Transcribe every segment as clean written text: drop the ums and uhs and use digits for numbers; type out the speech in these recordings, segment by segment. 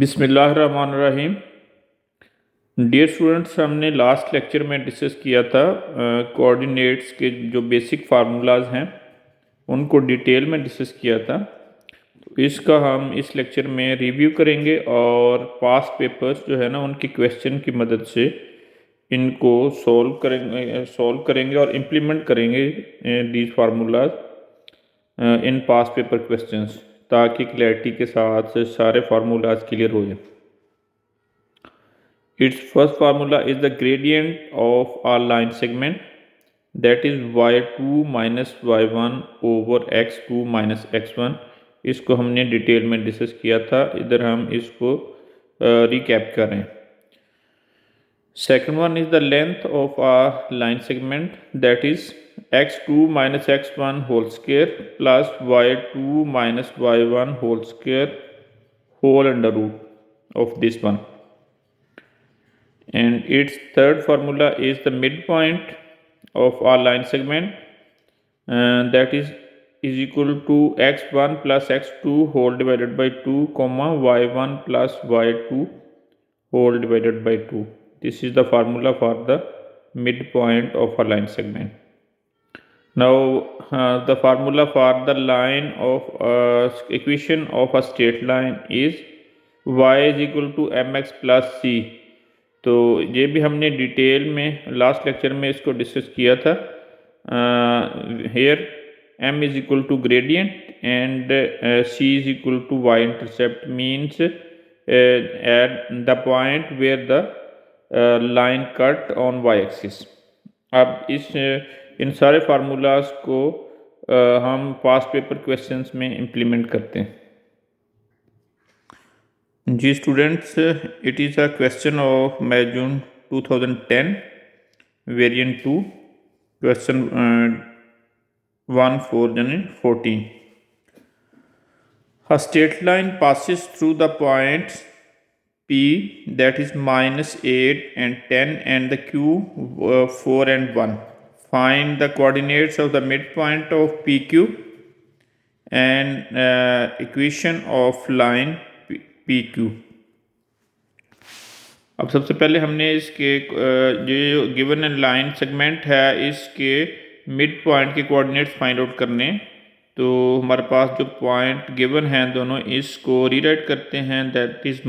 बिस्मिल्लाहिर्रहमानिर्रहीम। Dear students, हमने last lecture में डिस्कस किया था कोऑर्डिनेट्स के जो बेसिक फार्मूलाज हैं उनको डिटेल में डिस्कस किया था। तो इसका हम इस लेक्चर में रिव्यू करेंगे और पास्ट पेपर्स जो है ना उनके क्वेश्चन की मदद से इनको सॉल्व करेंगे और इम्प्लीमेंट करेंगे these formulas in past paper questions, ताकि क्लैरिटी के साथ सारे फार्मूलाज क्लियर हो जाए। Its first formula is the gradient of a line segment, that is y2 minus y1 over x2 minus x1। इसको हमने डिटेल में डिस्कस किया था, इधर हम इसको रिकैप कर रहे हैं। Second one is the length of a line segment, that is x2 minus x1 whole square plus y2 minus y1 whole square whole under root of this one. And its third formula is the midpoint of our line segment, that is equal to x1 plus x2 whole divided by 2 comma y1 plus y2 whole divided by 2. This is the formula for the midpoint of a line segment. Now the formula for the line of equation of a straight line is y is equal to mx plus c। तो ये भी हमने detail में last lecture में इसको discuss किया था। Here m is equal to gradient and c is equal to y intercept, means at the point where the line cut on y axis. अब इन सारे फार्मूलाज को हम पास्ट पेपर क्वेश्चंस में इम्प्लीमेंट करते हैं। जी students, it is a question of May June 2010 variant 2 question 14। A straight line passes through the points P, that is minus 8 and 10, and the Q 4 and 1. Find the coordinates of the midpoint of PQ and equation of line PQ। अब सबसे पहले हमने इसके जो given line segment है इसके mid point के coordinates find out करने। तो हमारे पास जो पॉइंट गिवन हैं दोनों, इसको रीराइट करते हैं, that is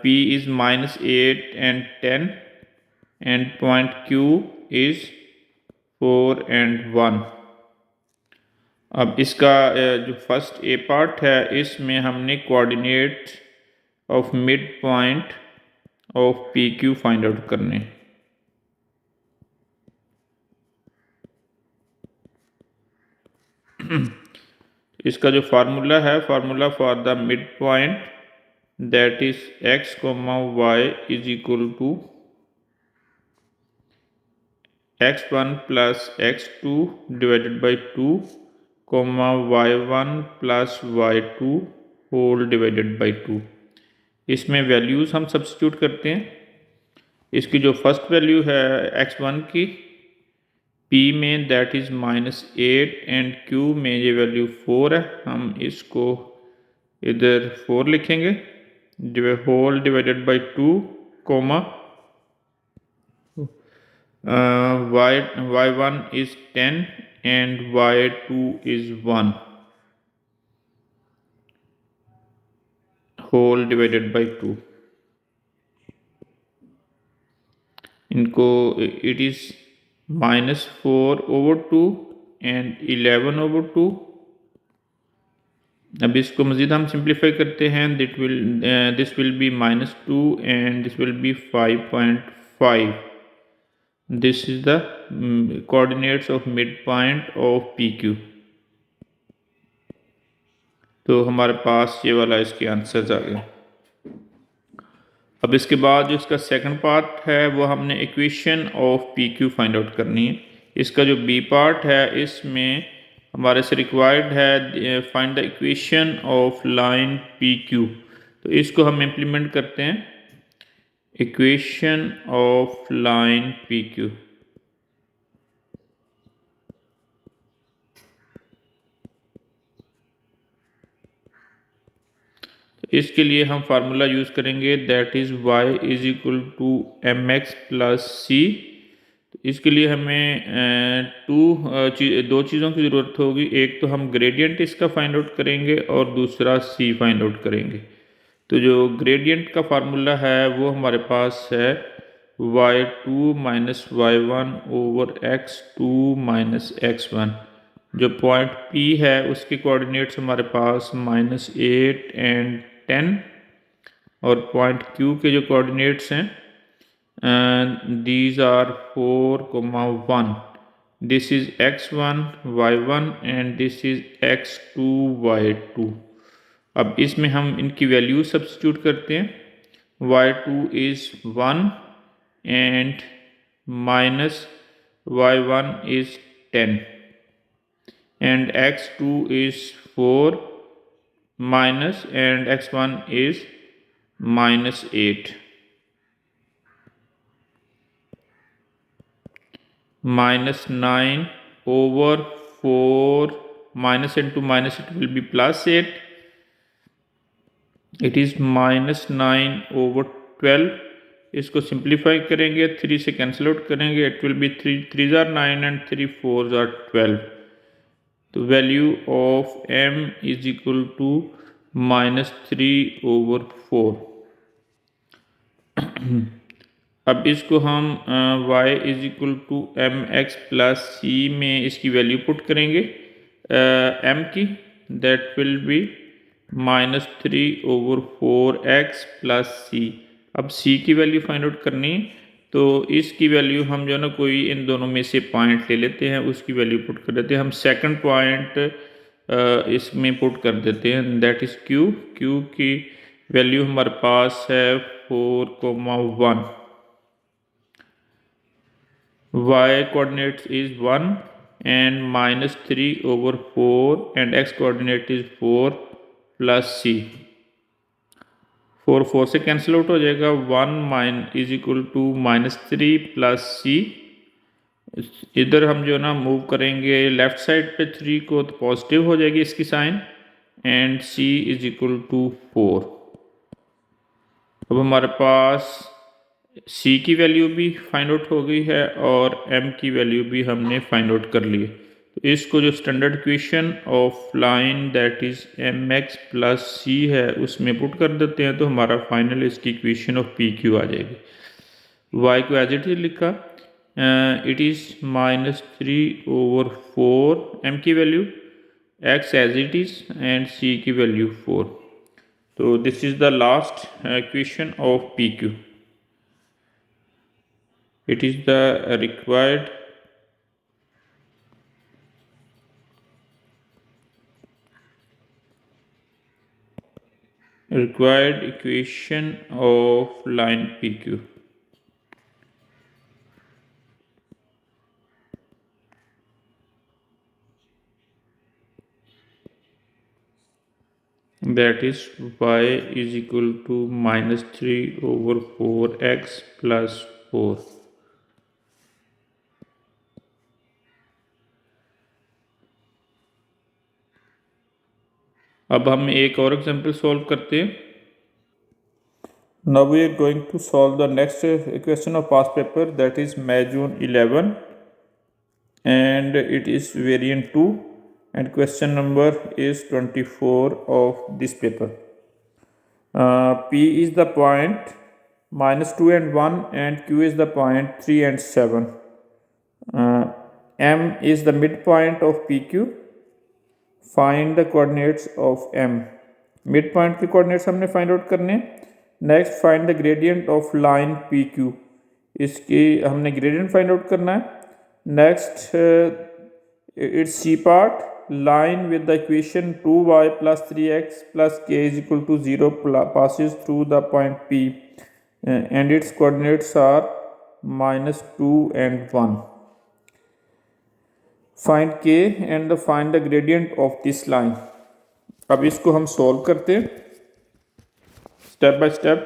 P is minus 8 and 10 and point Q is 4 and 1। अब इसका जो फर्स्ट ए पार्ट है इसमें हमने coordinate of mid point of PQ find out करने। इसका जो फार्मूला है, formula for the mid point, that is x, y is equal to x1 plus x2 divided by 2 y1 plus y2 whole divided by 2। इसमें values हम substitute करते हैं। इसकी जो फर्स्ट वैल्यू है x1 की, P में that is minus 8 and Q में ये वैल्यू 4 है, हम इसको इधर 4 लिखेंगे, whole divided by 2 comma y1 is 10 and y2 is 1 whole divided by 2। इनको it is minus 4 over 2 and 11 over 2। अब इसको मज़ीद हम सिंप्लीफाई करते हैं, this will be minus 2 and this will be 5.5। This is the coordinates of midpoint of PQ। तो हमारे पास ये वाला इसके आंसर्स आ गए। अब इसके बाद जो इसका सेकंड पार्ट है वो हमने equation of PQ find out करनी है। इसका जो बी पार्ट है इसमें हमारे से रिक्वायर्ड है find the equation of line PQ। तो इसको हम इम्प्लीमेंट करते हैं, इक्वेशन ऑफ लाइन PQ। इसके लिए हम फार्मूला यूज़ करेंगे, that is y is equal to M X plus C. इसके लिए हमें दो चीज़ों की ज़रूरत होगी। एक तो हम ग्रेडियंट इसका फाइंड आउट करेंगे और दूसरा सी फाइंड आउट करेंगे। तो जो ग्रेडियंट का फार्मूला है वो हमारे पास है y2 minus y1 over x2 minus x1। जो पॉइंट P है उसके कोऑर्डिनेट्स हमारे पास -8 एंड 10, और पॉइंट Q के जो कोऑर्डिनेट्स हैं these are 4, 1. This is x1 y1 and this is x2 y2। अब इसमें हम इनकी वैल्यू सब्स्टिट्यूट करते हैं। y2 is 1 and minus y1 is 10 and x2 is 4 minus and x1 is -8 -9 over 4 minus into minus it will be +8, it is -9 over 12। इसको simplify करेंगे, 3 से cancel out करेंगे, it will be 3 3s are 9 and 3 4s are 12। तो value of m is equal to -3 over 4। अब इसको हम y is equal to M X plus C में इसकी वैल्यू पुट करेंगे m की, that will be -3 over 4x plus C. अब c की वैल्यू फाइंड आउट करनी है, तो इसकी वैल्यू हम जो है ना कोई इन दोनों में से पॉइंट ले लेते हैं, उसकी वैल्यू पुट कर देते हैं। हम सेकंड पॉइंट इसमें पुट कर देते हैं, दैट इज़ q। q की वैल्यू हमारे पास है 4, 1। y coordinate is 1 and -3 over 4 and x coordinate is 4 plus c। 4 4 से कैंसिल आउट हो जाएगा, 1 इज इक्वल टू -3 प्लस सी। इधर हम जो ना मूव करेंगे लेफ्ट साइड पे 3 को, तो पॉजिटिव हो जाएगी इसकी sign, and c is equal to 4। अब हमारे पास c की वैल्यू भी फाइंड आउट हो गई है और m की वैल्यू भी हमने फाइंड आउट कर ली है। तो इसको जो standard equation of line that is M X plus C है उसमें पुट कर देते हैं, तो हमारा फाइनल इसकी इक्वेशन ऑफ पी क्यू आ जाएगी। y को एज इट इज लिखा, इट इज़ -3 over 4 m की वैल्यू, x as it is and c की वैल्यू 4। तो this is the last equation of P Q. It is the required equation of line PQ। That is y is equal to -3 over 4x plus 4। अब हम एक और example solve करते हैं। Now we are going to solve the next question of past paper, that is May June 11 and it is variant 2 and question number is 24 of this paper। P is the point -2 and 1 and Q is the point 3 and 7। M is the midpoint of PQ। Find the coordinates of m। Mid point के coordinates हमने find out करने। Next find the gradient of line P Q, इसकी हमने gradient find out करना है। Next it's C part, line with the equation 2y + 3x + k is equal to 0 passes through the point P and its coordinates are -2 and 1। Find k and find the gradient of this line. अब इसको हम solve करते हैं step by step.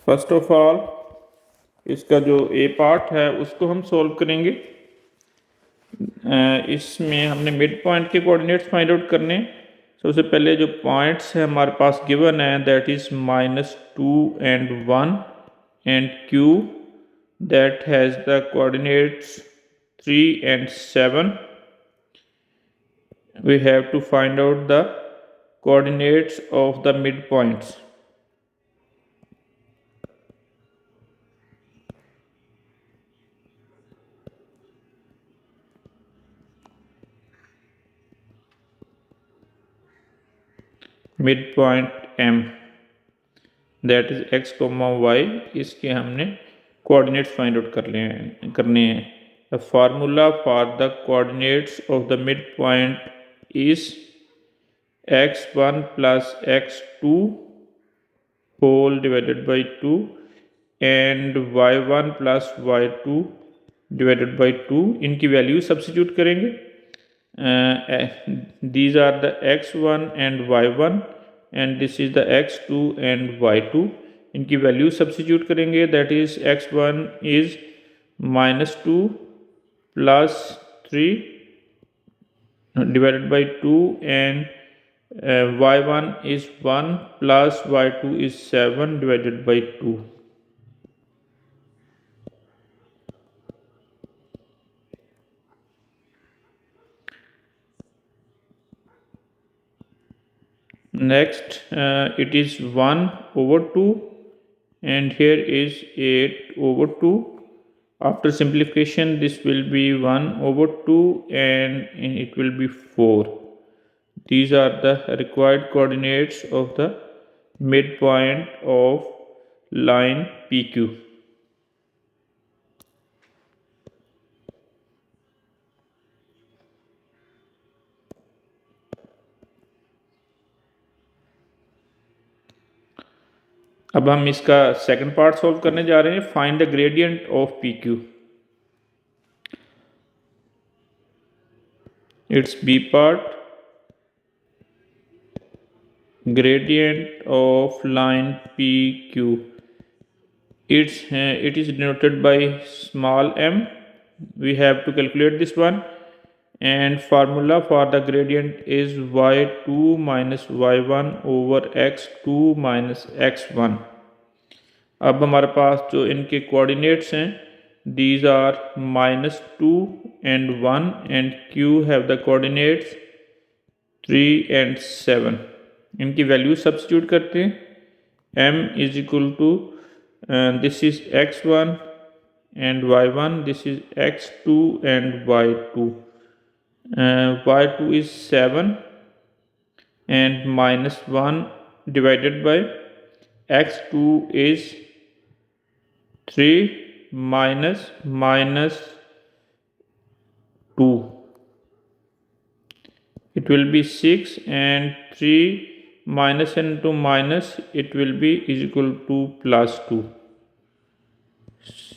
First of all इसका जो ए part है उसको हम सॉल्व करेंगे। इसमें हमने मिड पॉइंट के कोऑर्डिनेट्स फाइंड आउट करने। सबसे पहले जो पॉइंट्स है हमारे पास गिवन है that is -2 and 1 and Q that has the coordinates 3 and 7. We have to find out the coordinates of the midpoints. Midpoint M that is x, y, इसके हमने coordinates find out करने हैं. The formula for the coordinates of the midpoint is x1 plus x2 whole divided by 2 and y1 plus y2 divided by 2. इनकी value substitute करेंगे. These are the x1 and y1 and this is the x2 and y2. इनकी value substitute करेंगे. That is x1 is -2 plus 3 divided by 2 and y1 is 1 plus y2 is 7 divided by 2. Next it is 1 over 2 and here is 8 over 2. After simplification this will be 1 over 2 and it will be 4. These are the required coordinates of the midpoint of line PQ. अब हम इसका second part solve करने जा रहे हैं. Find the gradient of P Q. It's B part. Gradient of line PQ. It is denoted by small m. We have to calculate this one. And formula for the gradient is y2 minus y1 over x2 minus x1. अब हमारे पास जो इनके coordinates हैं these are -2 and 1 and Q have the coordinates 3 and 7. इनकी value substitute करते हैं. m is equal to this is x1 and y1, this is x2 and y2. Y2 is 7 and -1 divided by x2 is 3 minus -2. It will be 6 and 3 minus into minus it will be is equal to plus 2.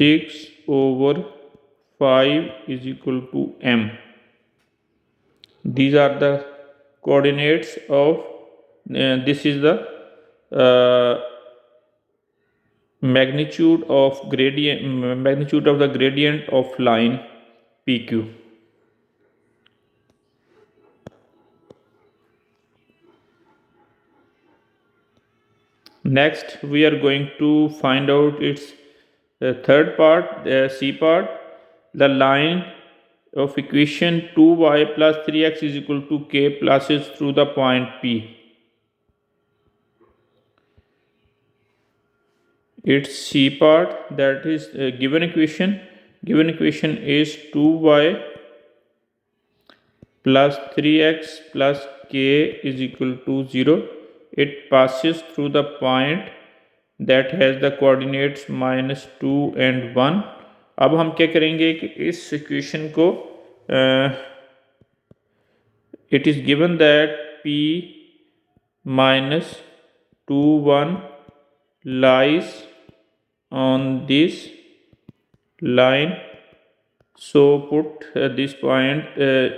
6 over 5 is equal to m. These are the coordinates of this is the magnitude of the gradient of line PQ. Next we are going to find out its third part, the C part. The line of equation 2y plus 3x is equal to k passes through the point P. Its C part, that is given equation. Given equation is 2y plus 3x plus k is equal to 0. It passes through the point that has the coordinates -2 and 1. अब हम क्या करेंगे कि इस equation को it is given that P minus 2 1 lies on this line. So put this point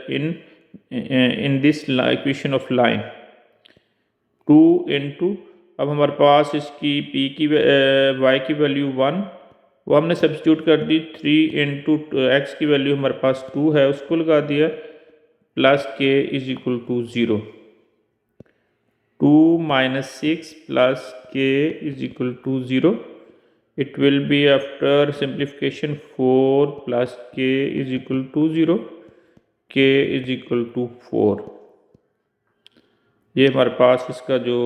in this equation of line. 2 into, अब हमारे पास इसकी P की y की वैल्यू 1 वो हमने सब्स्टिट्यूट कर दी. 3 इंटू x की वैल्यू हमारे पास 2 है उसको लगा दिया plus k is equal to 0. 2 minus 6 plus k is equal to 0. It will be after simplification 4 plus k is equal to 0. K is equal to 4. ये हमारे पास इसका जो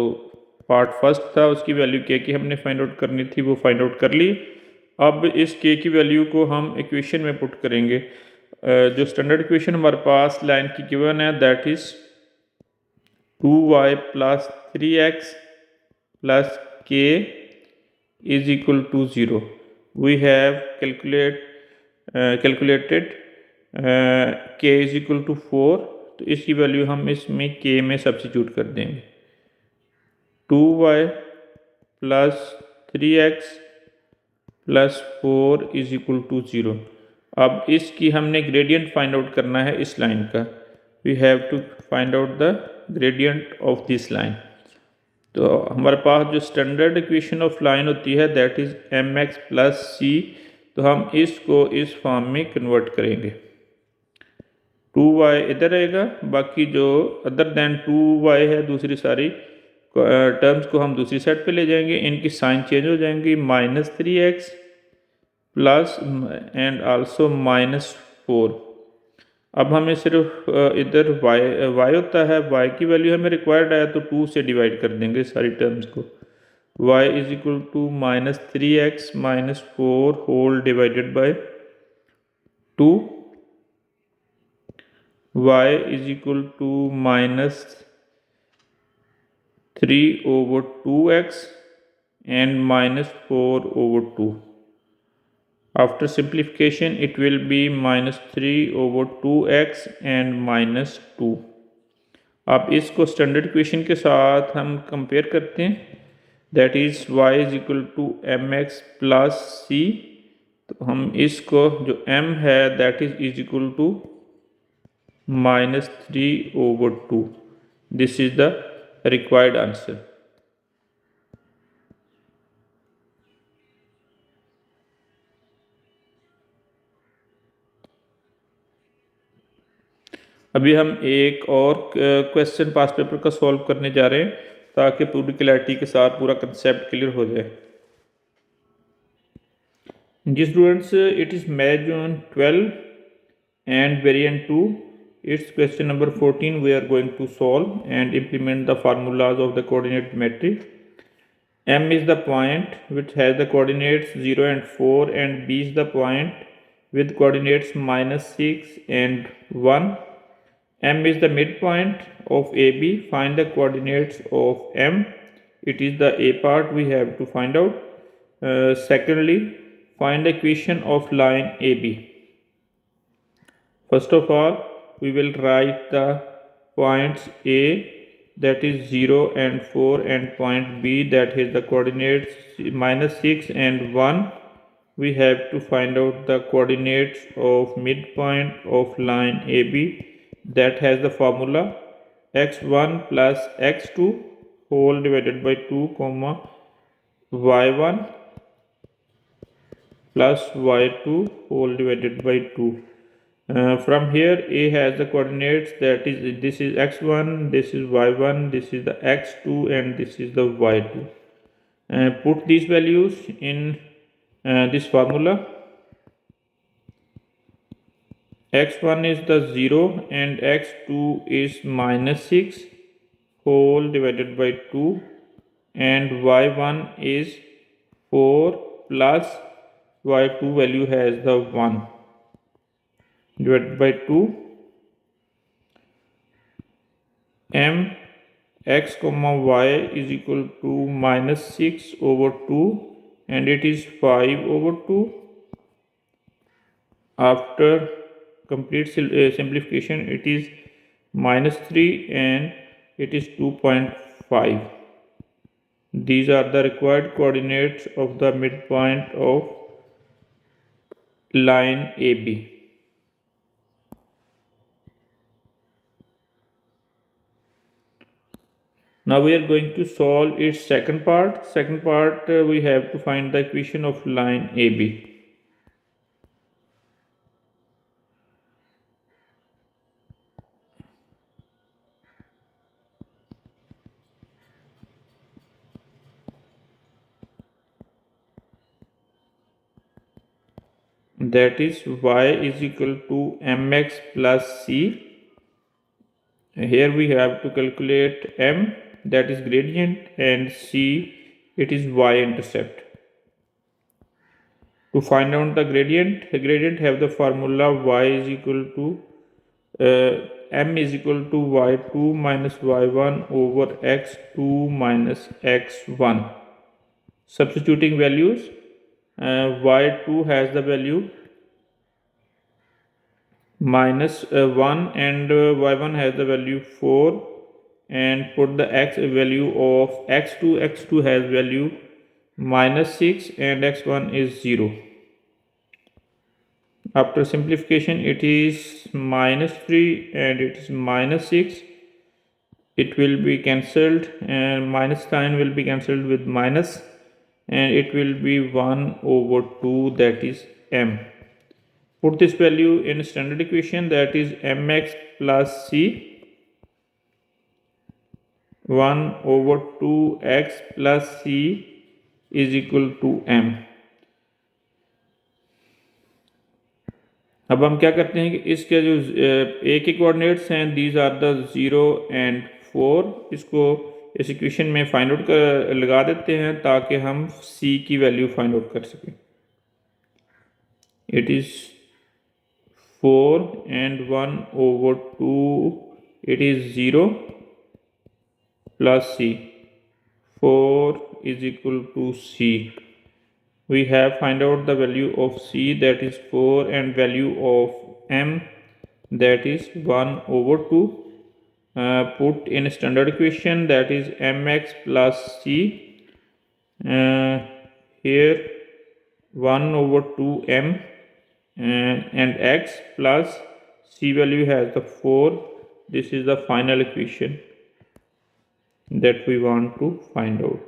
पार्ट फर्स्ट था उसकी वैल्यू के की हमने फाइंड आउट करनी थी, वो फाइंड आउट कर ली। अब इस के की वैल्यू को हम इक्वेशन में पुट करेंगे। जो स्टैंडर्ड इक्वेशन हमारे पास लाइन की गिवन है that is 2y plus 3x plus k is equal to 0. We have calculated k is equal to 4, तो इसकी वैल्यू हम इसमें k में सब्सिट्यूट कर देंगे। 2y plus 3x plus 4 is equal to 0। अब इसकी हमने ग्रेडियंट फाइंड आउट करना है इस लाइन का। We have to find out the gradient of this line. तो हमारे पास जो स्टैंडर्ड इक्वेशन ऑफ लाइन होती है that is M X plus C, तो हम इसको इस फॉर्म में कन्वर्ट करेंगे। 2y इधर रहेगा, बाकी जो अदर देन 2y है दूसरी सारी टर्म्स को हम दूसरी साइड पे ले जाएंगे, इनकी साइन चेंज हो जाएंगी। -3x plus and also -4। अब हमें सिर्फ इधर y होता है, y की वैल्यू हमें रिक्वायर्ड है तो 2 से डिवाइड कर देंगे सारी टर्म्स को। y is equal to -3x -4 whole divided by 2, y is equal to -3/2x and -4/2. After simplification it will be -3/2x and -2. अब इसको स्टैंडर्ड इक्वेशन के साथ हम कंपेयर करते हैं, that is y is equal to M X plus C. तो हम इसको जो m है that is equal to -3/2। This is the required answer. अभी हम एक और क्वेश्चन पास पेपर का सॉल्व करने जा रहे हैं ताकि पूरी क्लैरिटी के साथ पूरा कंसेप्ट क्लियर हो जाए। जी students, it is March on 12 and variant 2. It's question number 14. We are going to solve and implement the formulas of the coordinate matrix. M is the point which has the coordinates 0 and 4, and B is the point with coordinates -6 and 1. M is the midpoint of AB. Find the coordinates of M. It is the A part we have to find out. Secondly, find the equation of line AB. First of all, we will write the points A, that is 0 and 4, and point B, that is the coordinates -6 and 1. We have to find out the coordinates of midpoint of line AB, that has the formula x1 plus x2 whole divided by 2 comma y1 plus y2 whole divided by 2. From here A has the coordinates, that is this is x1, this is y1, this is the x2, and this is the y2. Put these values in this formula. x1 is the 0 and x2 is -6 whole divided by 2, and y1 is 4 plus y2 value has the 1 divided by 2. M x comma y is equal to -6/2, and it is 5/2. After complete simplification it is -3 and it is 2.5. These are the required coordinates of the midpoint of line AB. Now we are going to solve its second part. Second part we have to find the equation of line AB. that is y is equal to mx plus c. Here we have to calculate m, that is gradient, and c, it is y intercept. To find out the gradient have the formula y is equal to m is equal to y2 minus y1 over x2 minus x1. Substituting values, y2 has the value minus 1 and y1 has the value 4, and put the x value of x2 has value minus 6 and x1 is 0. After simplification it is minus 3 and it is minus 6, it will be cancelled and minus sign will be cancelled with minus, and it will be 1 over 2, that is m. Put this value in standard equation, that is mx plus c, 1 over 2x plus c is equal to m. अब हम क्या करते हैं कि इसके जो ए के coordinates हैं, दीज आर द 0 एंड 4, इसको इस इक्वेशन में फाइंड आउट कर लगा देते हैं ताकि हम सी की वैल्यू फाइंड आउट कर सकें. It is 4 and 1 over 2, it is 0 plus c, 4 is equal to c. We have find out the value of c, that is 4, and value of m, that is 1 over 2. Put in standard equation, that is mx plus c. Here 1 over 2m and x plus c value has the 4. This is the final equation that we want to find out.